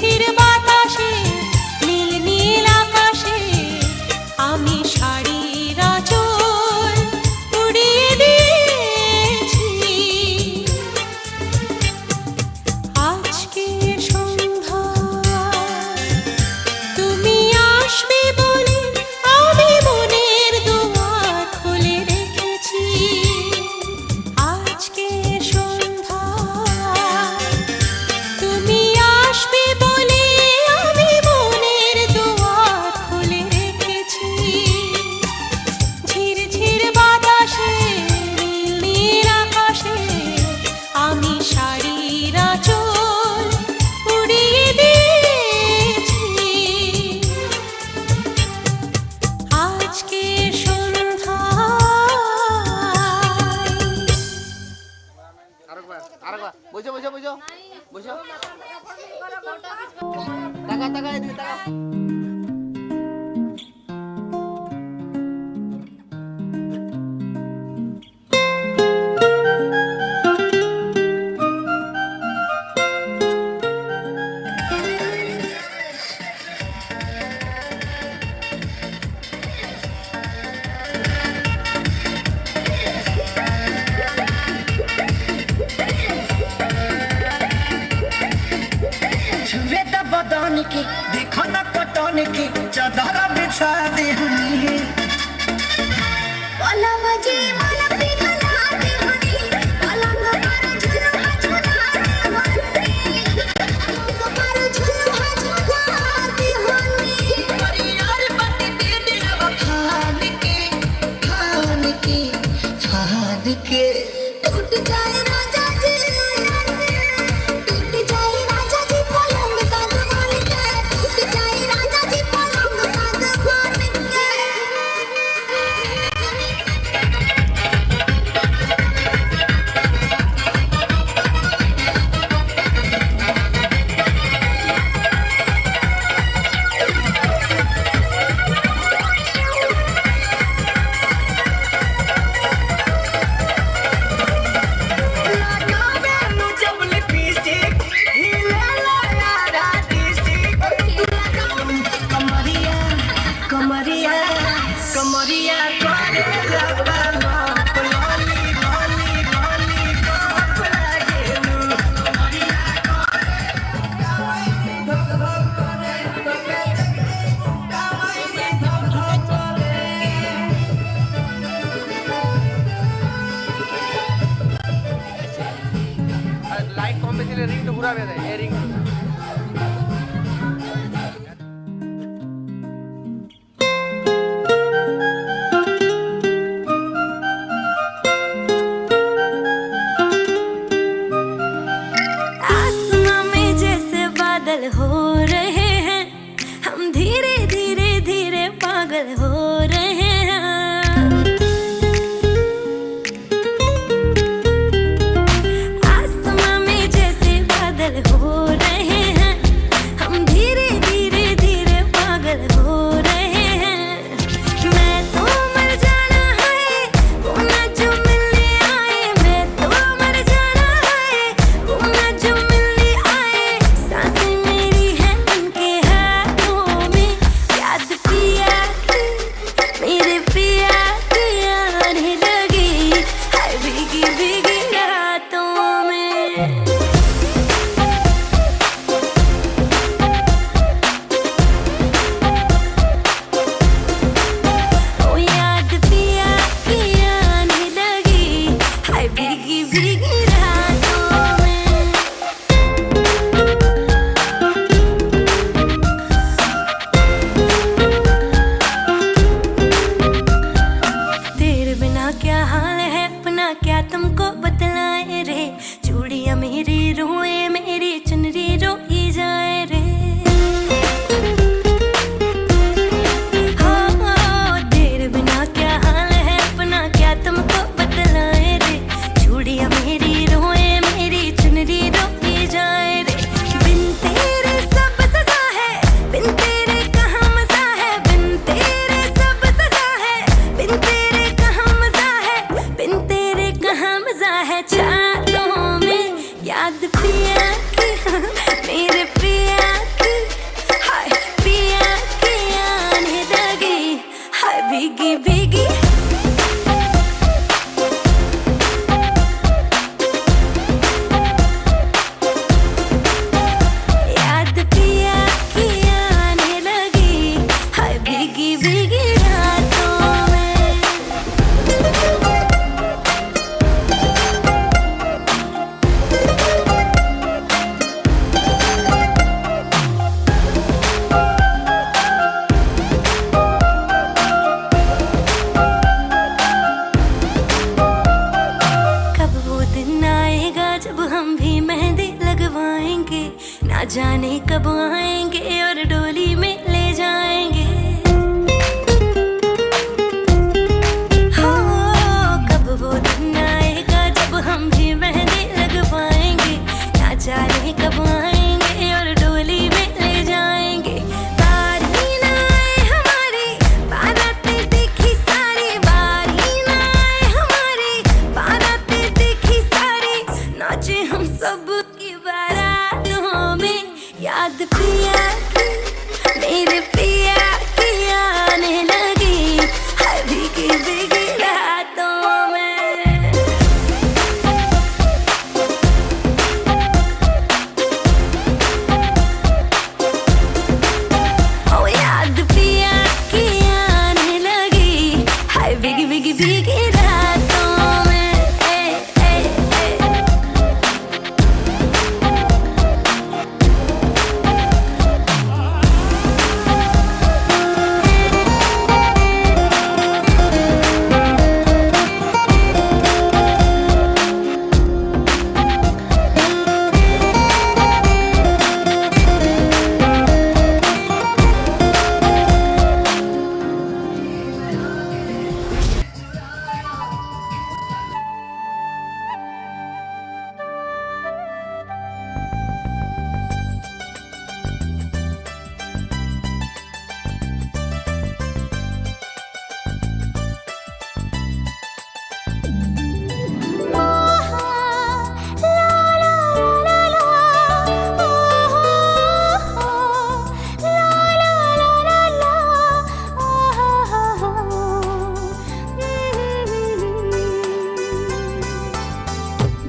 ঝিরঝির বাতাসে নীল নীল আকাশে আমি শাড়ির আঁচল উড়িয়ে দিয়েছি। আজকে সন্ধ্যা তুমি আসবে বলে আমি মনের দুয়ার খুলে রেখেছি। আজকে সন্ধ্যা তুমি আসবে বলে আমি মনের দুয়ার খুলে রেখেছি। ঝিরঝির বাতাসে নীল নীল আকাশে আমি শাড়ির আঁচল উড়িয়ে দিয়েছি। আজকে সন্ধ্যায় আরেকবার বসো বসো বসো বসো, টাকা টাকা এদিকে টাকা। छुए त बदन की देखो न कटन की चादर बिछा दे हनी पलंग जी मन पिघला दे हनी पलंग पर झुलवा झुला दे हनी पलंग पर झुलवा झुला दे हनी अरे यार बत्ती दे दिलवा फान के टूट जाए राजा जी, टूट जाए राजा जी पलंग सागवान के, टूट जाए राजा जी पलंग सागवान के। कमरिया कमरिया करे लगा lop lolly lolly lolly lop लागेलू कमरिया লাইট কম বেশি রিংটা ঘুরাবে দেয় এই রিং। आसमां में जैसे बादल हो रहे हैं, हम धीरे धीरे धीरे पागल हो रहे हैं। आसमां में जैसे बादल हो रहे हैं, हम धीरे धीरे धीरे पागल हो रहे हैं। मैं तो मर जाना है वो ना जो मिलने आए, मैं तो मर जाना है वो ना जो मिलने आए। सांसें मेरी हैं उनके हाथों में, याद पिया की जाने कब आएंगे और डोली में ले जाएंगे। हो कब वो दिन आएगा जब हम भी मेहंदी लगवाएंगे, ना जाने कब आएंगे और डोली में ले जाएंगे। बारी ना आए हमारी बारातें देखी सारी, बारी ना आए हमारी बारातें देखी सारी, नाचे हम सब की बारातों में। याद पिया की मेरे पिया की आने लगी हर भीगी भीगी रातों में। ओ याद पिया की आने लगी हर भीगी भीगी भीगी रातों में। ए, ए, ए।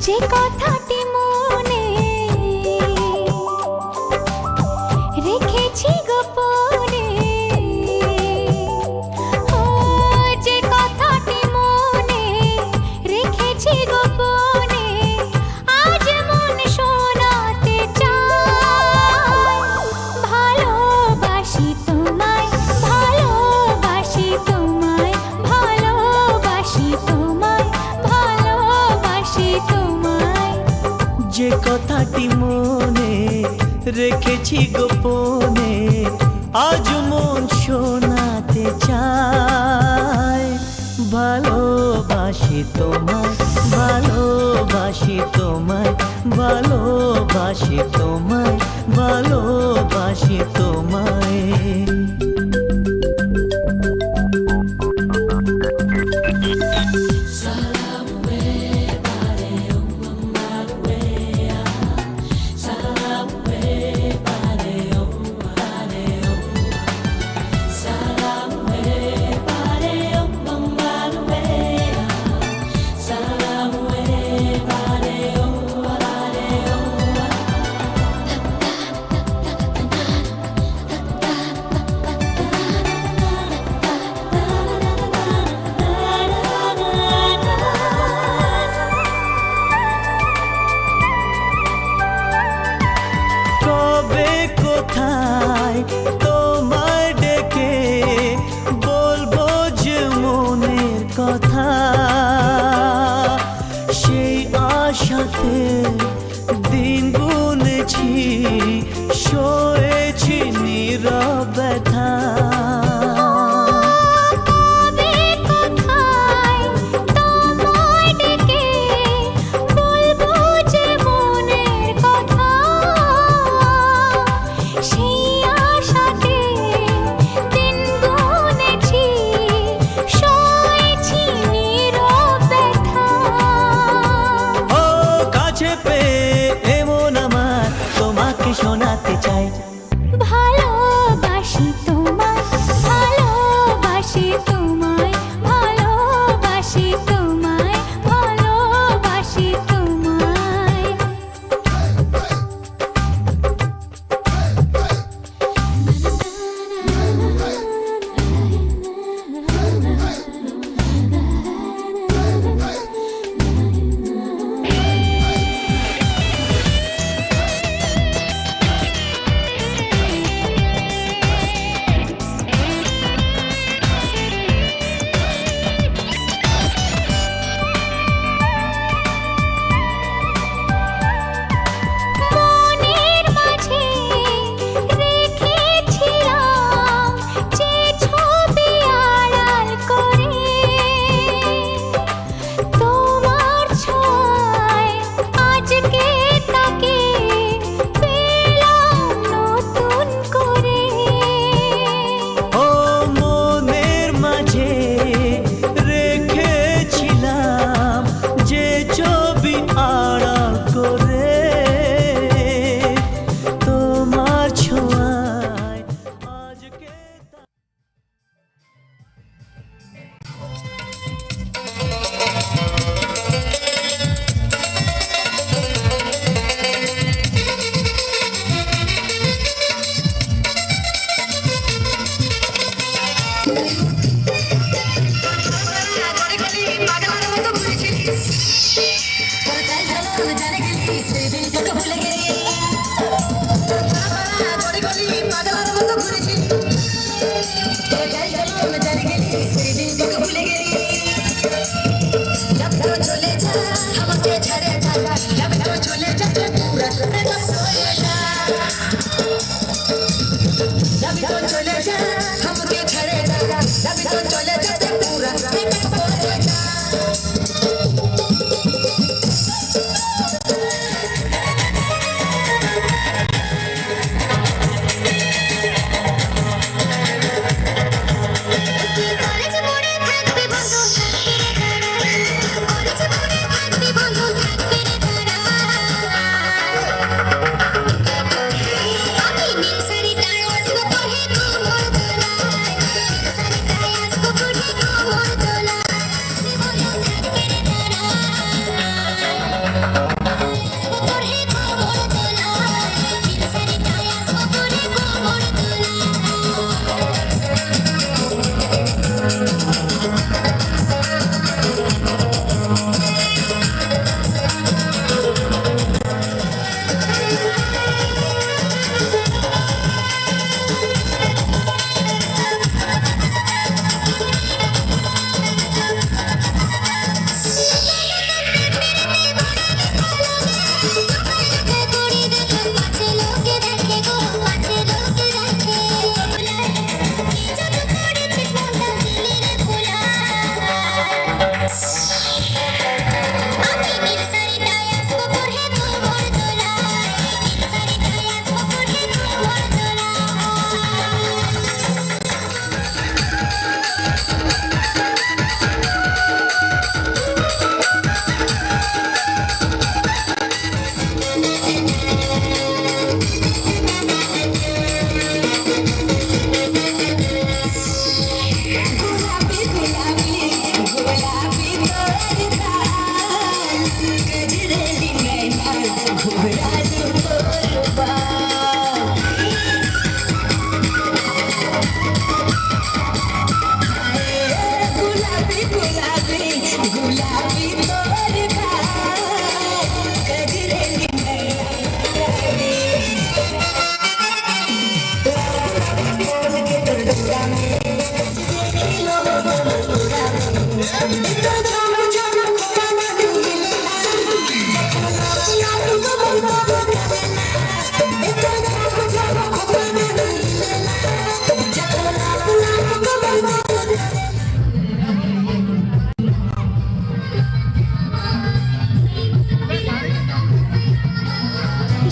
যে কথাটি মনে রেখেছি গোপনে, ও যে কথাটি মনে রেখেছি গোপনে, আজ মন শোনাতে চায়। ভালোবাসি তোমায়, ভালোবাসি তোমায়, ভালোবাসি তোমায়, ভালোবাসি তোমায়। যে কথাটি মনে রেখেছি গোপনে, আজ মন শোনাতে চায়। ভালোবাসি তোমায়, ভালোবাসি তোমায়, ভালোবাসি তোমায়, ভালোবাসি তোমায়। কবে কোথায় তোমায় ডেকে বলবো যে মনের কথা, সেই আশাতে দিন গুনেছি, সয়েছি নীরব ব্যথা। কবে কোথায় তোমায় ডেকে বলবো যে মনের কথা, সেই আশাতে দিন গুনেছি, সয়েছি নীরব ব্যথা। ও কাছে পেয়ে এমন আমার তোমাকে শোনাতে চাই। ভালোবাসি তোমায়, ভালোবাসি তোমায়, ভালোবাসি তোমায়, ভালোবাসি তোমায়।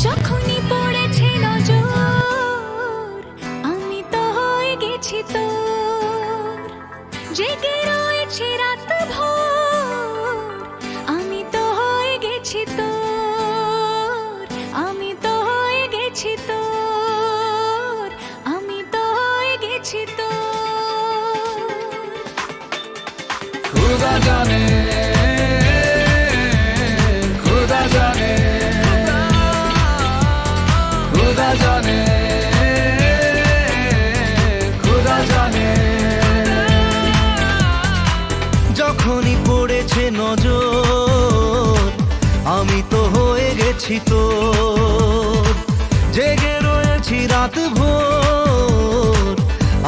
যখনই পড়েছে নজর আমি তো হয়ে গেছি তোর, জেগে রয়েছে রাত ভোর আমি তো হয়ে গেছি তোর, আমি তো হয়ে গেছি তোর, আমি তো হয়ে গেছি তোর। खुदा जाने खुदा जाने खुदा जाने खुदा जाने যখনই পড়েছে নজর আমি তো হয়ে গেছি তোর, জেগে রয়েছি রাত ভোর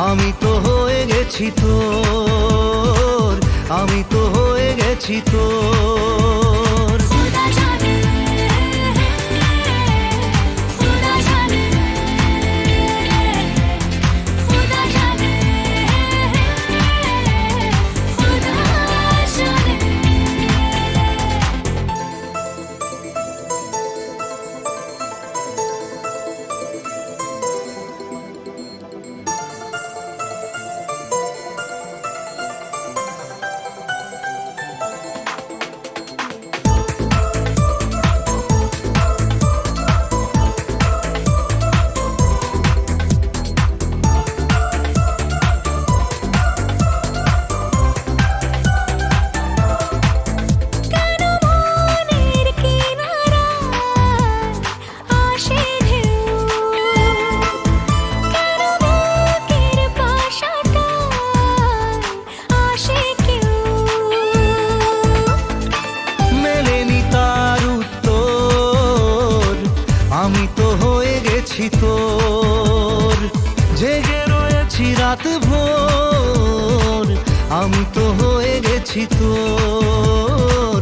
আমি তো হয়ে গেছি তোর, আমি তো হয়ে গেছি তোর। खुदा जाने खुदा जाने खुदा जाने खुदा जाने। কেন মনের কিনারায় আসে ঢেউ, কেন বুকের পাশাটায় আসে কেউ, মেলেনি তার উত্তর আমি তো হয়ে গেছি তোর, জেগে রয়েছি রাত ভোর আমি তো হয়ে গেছি তোর,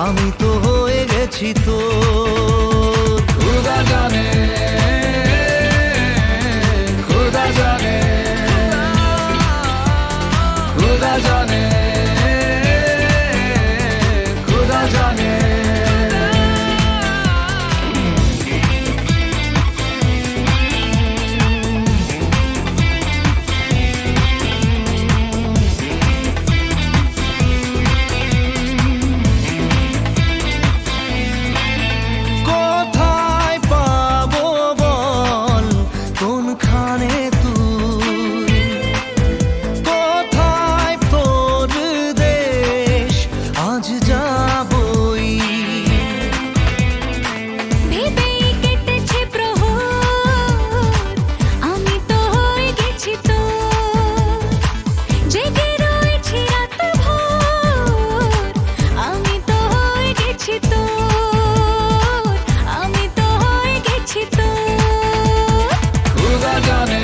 আমি তো হয়ে গেছি তোর। खुदा जाने खुदा जाने खुदा जाने खुदा जाने কোথায় পাবো বল কোনখানে তুই, কোথায় তোর দেশ আজ যাবই, ভেবেই কেটেছে প্রহর আমি তো হয়ে গেছি তোর, জেগে রয়েছি রাত ভোর আমি তো হয়ে গেছি তোর, আমি তো হয়ে গেছি তোর। खुदा जाने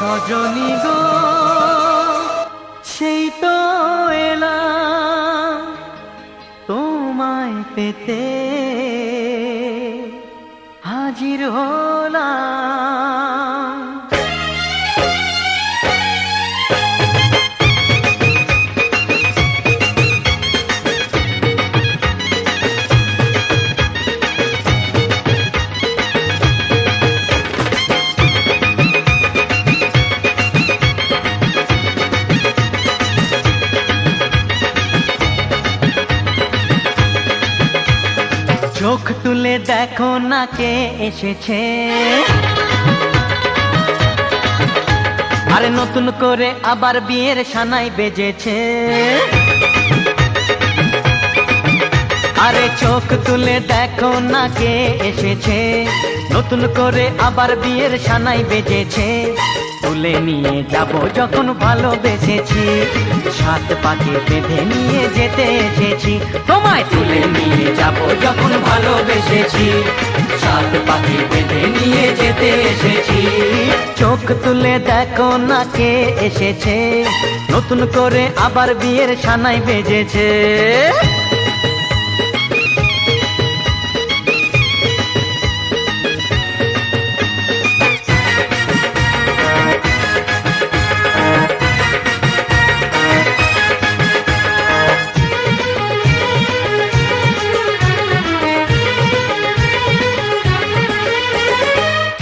সজনী গো সেই তো এলাম তোমায় পেতে হাজির হলাম। চোখ তুলে দেখো না কে এসেছে, আরে নতুন করে আবার বিয়ের সানাই বেজেছে। আরে চোখ তুলে দেখো না কে এসেছে, নতুন করে আবার বিয়ের সানাই বেজেছে। তুলে নিয়ে যাব যখন ভালোবেসেছি, সাত পাকে বেঁধে নিয়ে যেতে এসেছি। তোমায় তুলে নিয়ে যাব যখন ভালোবেসেছি, সাত পাকে বেঁধে নিয়ে যেতে এসেছি। চোখ তুলে দেখো না কে এসেছে, নতুন করে আবার বিয়ের সানাই বেজেছে।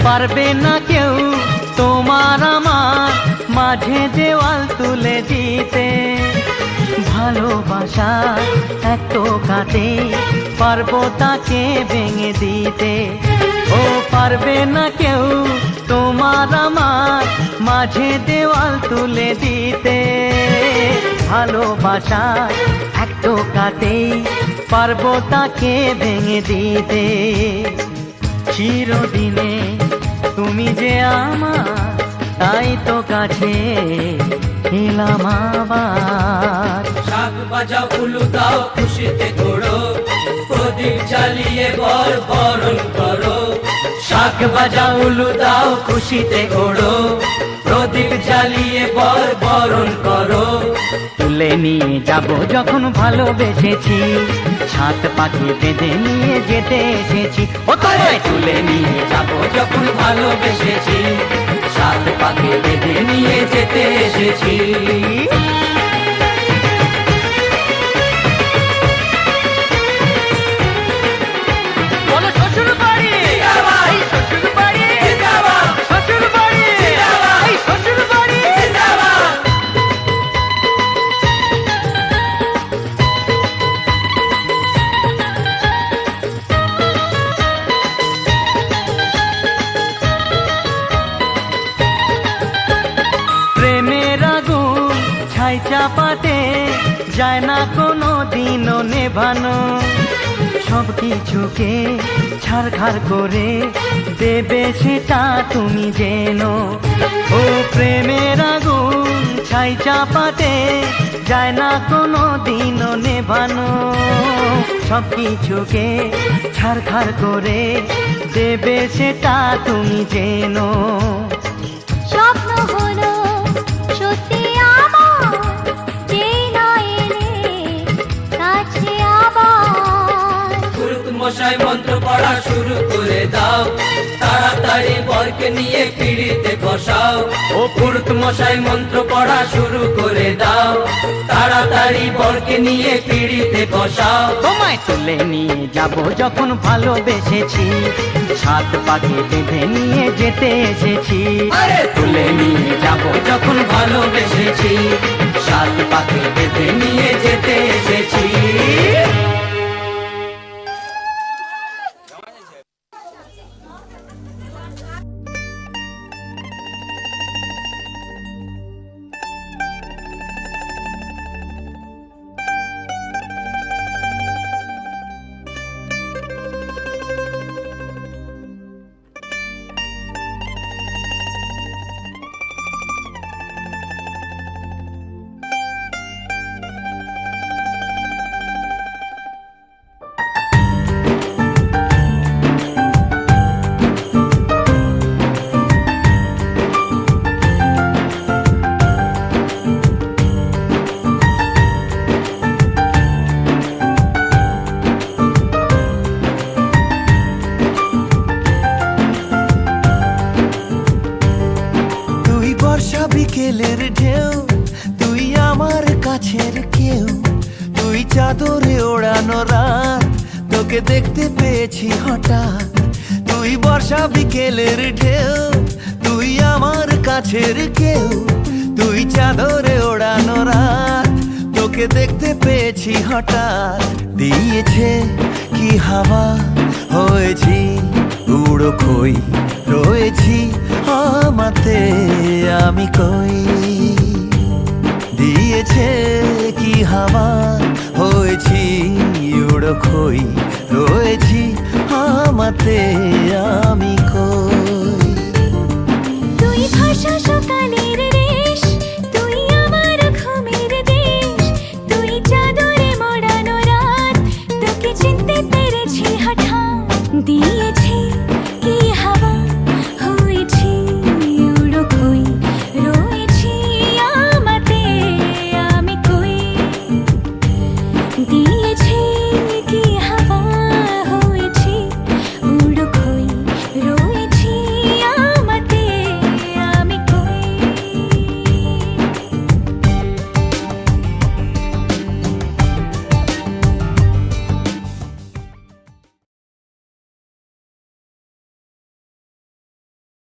পারবে না কেউ তোমার আমার মাঝে দেওয়াল তুলে দিতে, ভালোবাসা এত কাটে পারবো তাকে ভেঙে দিতে। ও পারবে না কেউ তোমার আমার মাঝে দেওয়াল তুলে দিতে, ভালোবাসা এত কাটে পারবো তাকে ভেঙে দিতে। চিরদিনে তুমি যে আমার, তাই তো কাছে এলাম আবার। শাক বাজাও উলু দাও খুশিতে ঘোড়ো, প্রদীপ জ্বালিয়ে বর বরণ করো। শাক বাজাও উলু দাও খুশিতে ঘোড়ো, প্রদীপ জ্বালিয়ে বর বরণ করো। তুলে নিয়ে যাব যখন ভালোবেসেছি, সাত পাকে বেঁধে নিয়ে যেতে এসেছি। ও তোমায় তুলে নিয়ে যাব যখন ভালোবেসেছি, সাত পাকে বেঁধে নিয়ে যেতে এসেছি। বলো শ্বশুর বাড়ি, এই শ্বশুর বাড়ি, শ্বশুর বাড়ি, এই শ্বশুর বাড়ি। প্রেমের আগুন ছাই চাপাতে যায় না কোনো দিনও নেভানো, সব কিছুকে ছাড়খাড় করে দেবে সেটা তুমি জেনো। ও প্রেমের আগুন ছাই চাপাতে যায় না কোনো দিনও নেভানো, সব কিছুকে ছাড়খাড় করে দেবে সেটা তুমি জেনো। স্বপ্ন হলো সত্যি আমার, যেই না এলে কাছে আবার। পুরুত মশাই মন্ত্র পড়া শুরু করে দাও, তাড়াতাড়ি বরকে নিয়ে পিড়িতে বসাও। ও পুরুত মশাই মন্ত্র পড়া শুরু করে দাও, তাড়াতাড়ি বরকে নিয়ে পিড়িতে বসাও। তোমায় তুলে নিয়ে যাব যখন ভালোবেসেছি, সাত পাকে বেঁধে নিয়ে যেতে এসেছি। আরে তুলে নিয়ে যাব যখন ভালোবেসেছি, সাত পাকে বেঁধে নিয়ে যেতে এসেছি। বিকেলের ঢেউ তুই আমার কাছের কেউ তুই চাদরে ওড়ানো রাত তোকে দেখতে পেয়েছি হঠাৎ তুই বর্ষা বিকেলের ঢেউ তুই আমার কাছের কেউ তুই চাদরে ওড়ানো রাত তোকে দেখতে পেয়েছি হঠাৎ দিয়েছে কি হাওয়া হয়েছি উড়ো খই রয়েছি আমাতে আমি কই দিয়েছে কি হাওয়া হয়েছি উড়ো খই রয়েছি আমাতে আমি কই